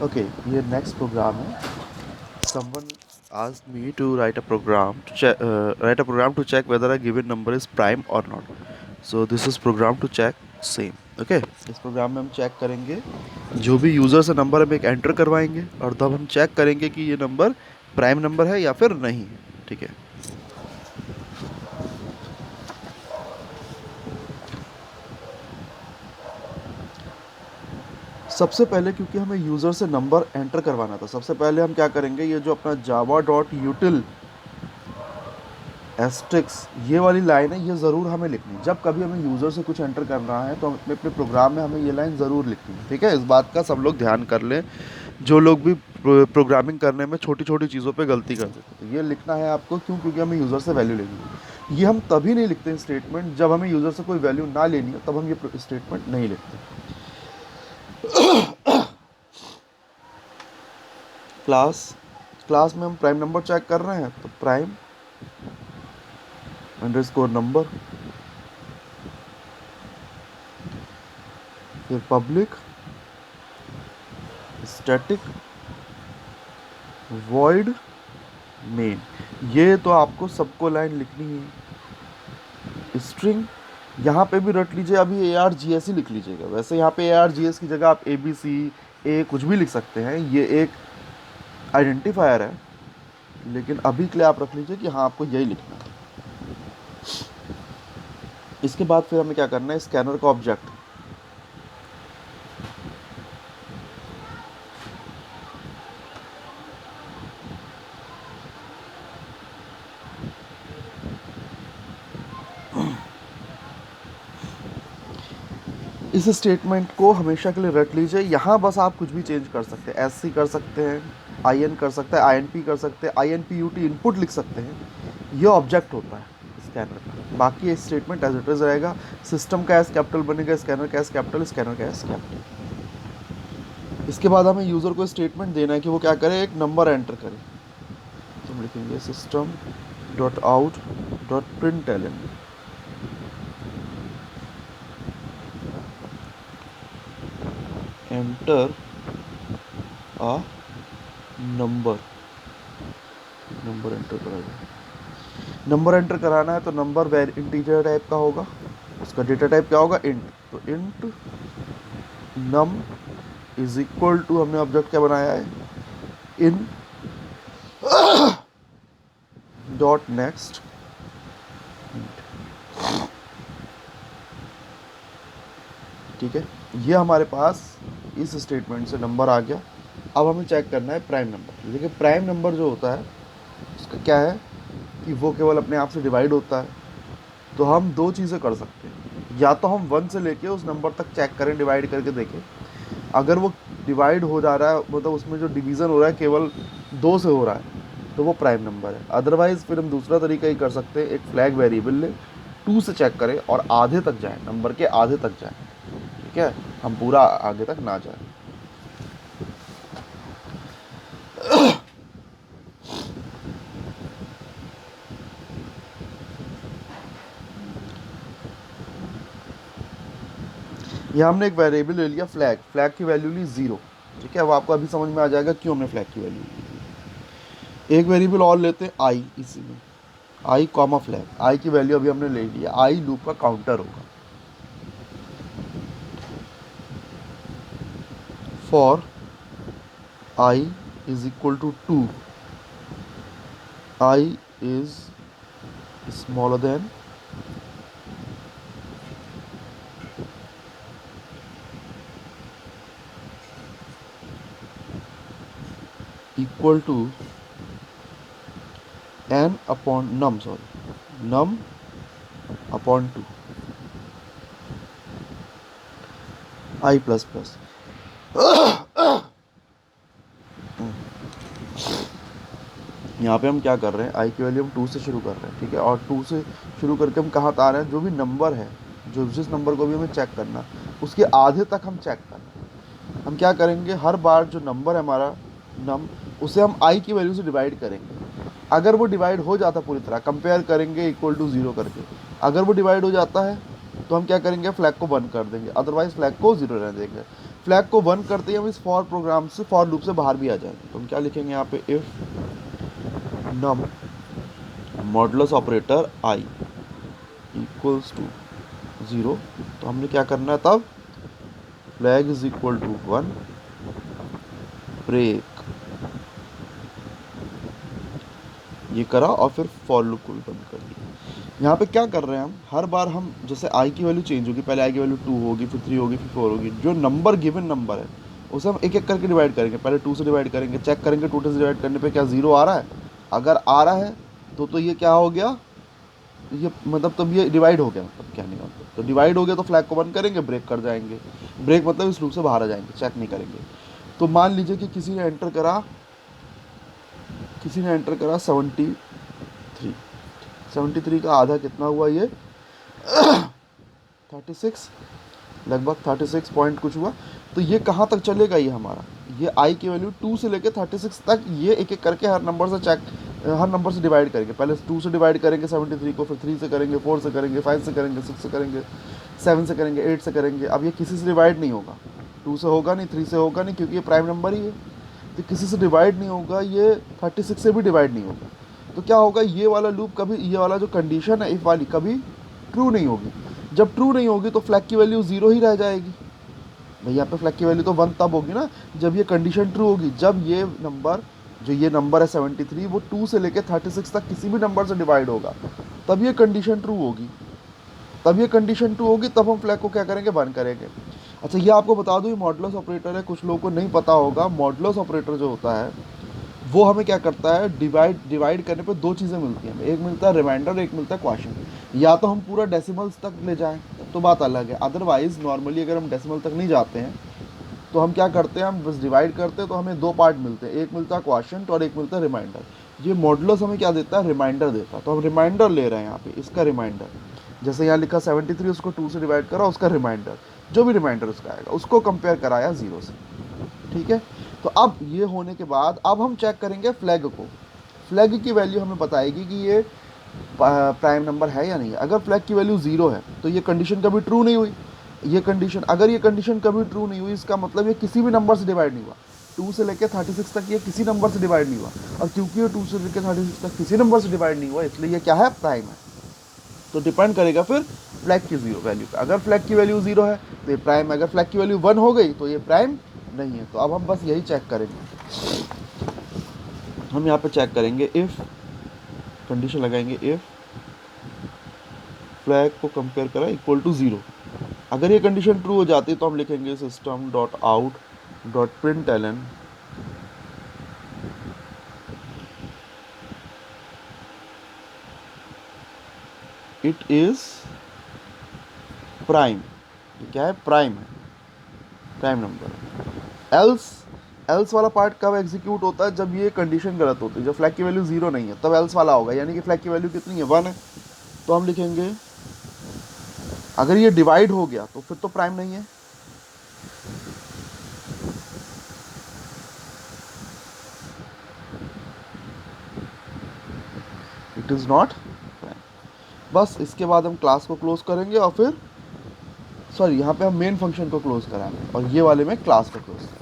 Okay, ये next program है. Someone asked me to write a program to check whether a given number is prime or not. So this is program to check same. Okay, इस programme में हम check करेंगे जो भी user से number हम एक एंटर करवाएंगे और तब हम चेक करेंगे कि ये नंबर प्राइम नंबर है या फिर नहीं. ठीक है. सबसे पहले क्योंकि हमें यूज़र से नंबर एंटर करवाना था, सबसे पहले हम क्या करेंगे, ये जो अपना java.util एस्ट्रिक्स ये वाली लाइन है, ये ज़रूर हमें लिखनी है. जब कभी हमें यूज़र से कुछ एंटर करना है तो अपने अपने प्रोग्राम में हमें ये लाइन ज़रूर लिखनी है. ठीक है, इस बात का सब लोग ध्यान कर लें, जो लोग भी प्रोग्रामिंग करने में छोटी छोटी चीज़ों पे गलती करते थे. तो ये लिखना है आपको. क्यों? क्योंकि हमें यूज़र से वैल्यू लेनी है. ये हम तभी नहीं लिखते हैं स्टेटमेंट जब हमें यूज़र से कोई वैल्यू ना लेनी हो, तब हम ये स्टेटमेंट नहीं लिखते. क्लास क्लास में हम प्राइम नंबर चेक कर रहे हैं तो प्राइम अंडरस्कोर नंबर, फिर पब्लिक स्टैटिक वॉइड मेन. ये तो आपको सबको लाइन लिखनी है. स्ट्रिंग यहाँ पे भी रट लीजिए, अभी ए आर जी एस ही लिख लीजिएगा. वैसे यहाँ पे ए आर जी एस की जगह आप ए बी सी ए कुछ भी लिख सकते हैं, ये एक आइडेंटिफायर है, लेकिन अभी के लिए आप रख लीजिए कि हाँ आपको यही लिखना है. इसके बाद फिर हमें क्या करना है, स्कैनर का ऑब्जेक्ट. इस स्टेटमेंट को हमेशा के लिए रट लीजिए. यहाँ बस आप कुछ भी चेंज कर सकते हैं, एस सी कर सकते हैं, आई एन कर सकते हैं, आई एन पी कर सकते हैं, I N P U T input लिख सकते हैं. ये ऑब्जेक्ट होता है स्कैनर का. बाकी ये स्टेटमेंट एज इट इज रहेगा. सिस्टम का एस कैपिटल बनेगा, स्कैनर का एस कैपिटल, स्कैनर का एस कैपिटल. इसके बाद हमें यूज़र को स्टेटमेंट देना है कि वो क्या करे, एक नंबर एंटर करे. तो हम लिखेंगे system dot out dot print L N enter आ नंबर. नंबर एंटर कराएगा. नंबर एंटर कराना है तो नंबर इंटीजर टाइप का होगा, उसका डेटा टाइप क्या होगा, इंट. तो int num is equal to, हमने ऑब्जेक्ट क्या बनाया है, इन डॉट नेक्स्ट. ठीक है, ये हमारे पास इस स्टेटमेंट से नंबर आ गया. अब हमें चेक करना है प्राइम नंबर. देखिए प्राइम नंबर जो होता है उसका क्या है कि वो केवल अपने आप से डिवाइड होता है. तो हम दो चीज़ें कर सकते हैं, या तो हम 1 से लेके उस नंबर तक चेक करें, डिवाइड करके देखें. अगर वो डिवाइड हो जा रहा है, मतलब उसमें जो डिवीज़न हो रहा है केवल 2 से हो रहा है, तो वो प्राइम नंबर है. अदरवाइज़ फिर हम दूसरा तरीका ही कर सकते हैं, एक फ्लैग वेरिएबल ले, 2 से चेक करें और आधे तक जाएं, नंबर के आधे तक जाएं. ठीक है, हम पूरा आगे तक ना जाएं. यहाँ हमने एक वेरिएबल ले लिया फ्लैग. फ्लैग की वैल्यू ली 0. ठीक है, अब आपको अभी समझ में आ जाएगा क्यों हमने फ्लैग की वैल्यू ली. एक वेरिएबल और लेते हैं आई, इसी में आई कॉमा फ्लैग. आई की वैल्यू अभी हमने ले लिया. आई लूप का काउंटर होगा. For i is equal to 2, i is smaller than equal to n upon num, sorry num upon 2 i plus plus. यहाँ पे हम क्या कर रहे हैं, आई की वैल्यू हम 2 से शुरू कर रहे हैं. ठीक है, और 2 से शुरू करके हम कहाँ आ रहे हैं, जो भी नंबर है, जो जिस नंबर को भी हमें चेक करना, उसके आधे तक हम चेक करना. हम क्या करेंगे, हर बार जो नंबर है हमारा नम, उसे हम आई की वैल्यू से डिवाइड करेंगे. अगर वो डिवाइड हो जाता पूरी तरह, कंपेयर करेंगे इक्वल टू 0 करके. अगर वो डिवाइड हो जाता है तो हम क्या करेंगे, फ्लैग को बंद कर देंगे, अदरवाइज फ्लैग को 0 रहने देंगे. फ्लैग को 1 करते ही हम इस फॉर प्रोग्राम से, फॉर लूप से बाहर भी आ जाएंगे। तो हम क्या लिखेंगे यहाँ पे, if num modulus operator i equals to 0, तो हमने क्या करना है तब, flag is equal to 1, break, ये करा और फिर फॉर लूप को भी बंद कर दिया। यहाँ पे क्या कर रहे हैं हम, हर बार हम जैसे आई की वैल्यू चेंज होगी, पहले आई की वैल्यू 2 होगी, फिर 3 होगी, फिर 4 होगी, जो नंबर गिवन नंबर है उसे हम एक एक करके डिवाइड करेंगे। पहले 2 से डिवाइड करेंगे, चेक करेंगे 2 से डिवाइड करने पे क्या 0 आ रहा है। अगर आ रहा है तो ये क्या हो गया, ये मतलब तब ये डिवाइड हो गया, मतलब क्या नहीं मतलब, तो डिवाइड हो गया तो फ्लैग को बंद करेंगे, ब्रेक कर जाएंगे। ब्रेक मतलब इस लूप से बाहर आ जाएंगे, चेक नहीं करेंगे। तो मान लीजिए कि किसी ने एंटर करा 73, 73 का आधा कितना हुआ, ये 36, लगभग 36 पॉइंट कुछ हुआ। तो ये कहाँ तक चलेगा, ये हमारा, ये आई की वैल्यू 2 से लेके 36 तक, ये एक एक करके हर नंबर से हर नंबर से डिवाइड करेंगे। पहले 2 से डिवाइड करेंगे 73 को, फिर 3 से करेंगे, 4 से करेंगे, 5 से करेंगे, 6 से करेंगे, 7 से करेंगे, 8 से करेंगे। अब ये किसी से डिवाइड नहीं होगा, 2 से होगा नहीं, 3 से होगा नहीं, क्योंकि ये प्राइम नंबर ही है, तो किसी से डिवाइड नहीं होगा, ये 36 से भी डिवाइड नहीं होगा। तो क्या होगा, ये वाला लूप कभी, ये वाला जो कंडीशन है इफ वाली, कभी ट्रू नहीं होगी। जब ट्रू नहीं होगी तो फ्लैग की वैल्यू 0 ही रह जाएगी। भाई यहाँ पे फ्लैग की वैल्यू तो 1 तब होगी ना जब ये कंडीशन ट्रू होगी, जब ये नंबर, जो ये नंबर है 73, वो 2 से लेकर 36 तक किसी भी नंबर से डिवाइड होगा, तब ये कंडीशन ट्रू होगी। तब ये कंडीशन ट्रू होगी, तब हम फ्लैग को क्या करेंगे, 1 करेंगे। अच्छा, ये आपको बता दूँ, ये मॉडुलस ऑपरेटर है, कुछ लोगों को नहीं पता होगा। मॉडुलस ऑपरेटर जो होता है वो हमें क्या करता है, डिवाइड करने पे 2 चीज़ें मिलती हैं, एक मिलता है रिमाइंडर, एक मिलता है क्वेश्चन। या तो हम पूरा डेसिमल्स तक ले जाएं तो बात अलग है, अदरवाइज़ नॉर्मली अगर हम डेसिमल तक नहीं जाते हैं तो हम क्या करते हैं, हम बस डिवाइड करते हैं तो हमें 2 पार्ट मिलते हैं, एक मिलता है क्वेश्चन और एक मिलता है रिमाइंडर। ये मॉडुलस हमें क्या देता है, रिमाइंडर देता है। तो हम रिमाइंडर ले रहे हैं यहाँ पे, इसका रिमाइंडर, जैसे यहाँ लिखा 73, उसको 2 से डिवाइड करा, उसका रिमाइंडर, जो भी रिमाइंडर उसका आएगा उसको कंपेयर कराया 0 से। ठीक है, तो अब ये होने के बाद अब हम चेक करेंगे फ्लैग को। फ्लैग की वैल्यू हमें बताएगी कि ये प्राइम नंबर है या नहीं है। अगर फ्लैग की वैल्यू 0 है तो ये कंडीशन कभी ट्रू नहीं हुई। ये कंडीशन, अगर ये कंडीशन कभी ट्रू नहीं हुई, इसका मतलब ये किसी भी नंबर से डिवाइड नहीं हुआ। 2 से लेकर 36 तक ये किसी नंबर से डिवाइड नहीं हुआ, और क्योंकि ये 2 से लेकर 36 तक किसी नंबर से डिवाइड नहीं हुआ, इसलिए ये क्या है, प्राइम है। तो डिपेंड करेगा फिर फ्लैग की 0 वैल्यू पे। अगर फ्लैग की वैल्यू 0 है तो ये प्राइम है, अगर फ्लैग की वैल्यू 1 हो गई तो ये प्राइम नहीं है। तो अब हम बस यही चेक करेंगे, हम यहाँ पे चेक करेंगे, इफ़ कंडीशन लगाएंगे, इफ़ फ्लैग को कंपेयर करा इक्वल टू 0। अगर ये कंडीशन ट्रू हो जाती है तो हम लिखेंगे system dot out dot println it is prime. ये क्या है, प्राइम है, प्राइम नंबर। एल्स वाला पार्ट कब एग्जीक्यूट होता है, जब ये कंडीशन गलत होती है, जब फ्लैग की वैल्यू 0 नहीं है तब एल्स वाला होगा, यानी कि फ्लैग की वैल्यू कितनी है, 1 है। तो हम लिखेंगे, अगर ये डिवाइड हो गया तो फिर तो प्राइम नहीं है। It is not prime. बस इसके बाद हम क्लास को क्लोज करेंगे और फिर, सॉरी, यहाँ पे हम मेन फंक्शन को क्लोज कराएंगे और ये वाले में क्लास को क्लोज करेंगे।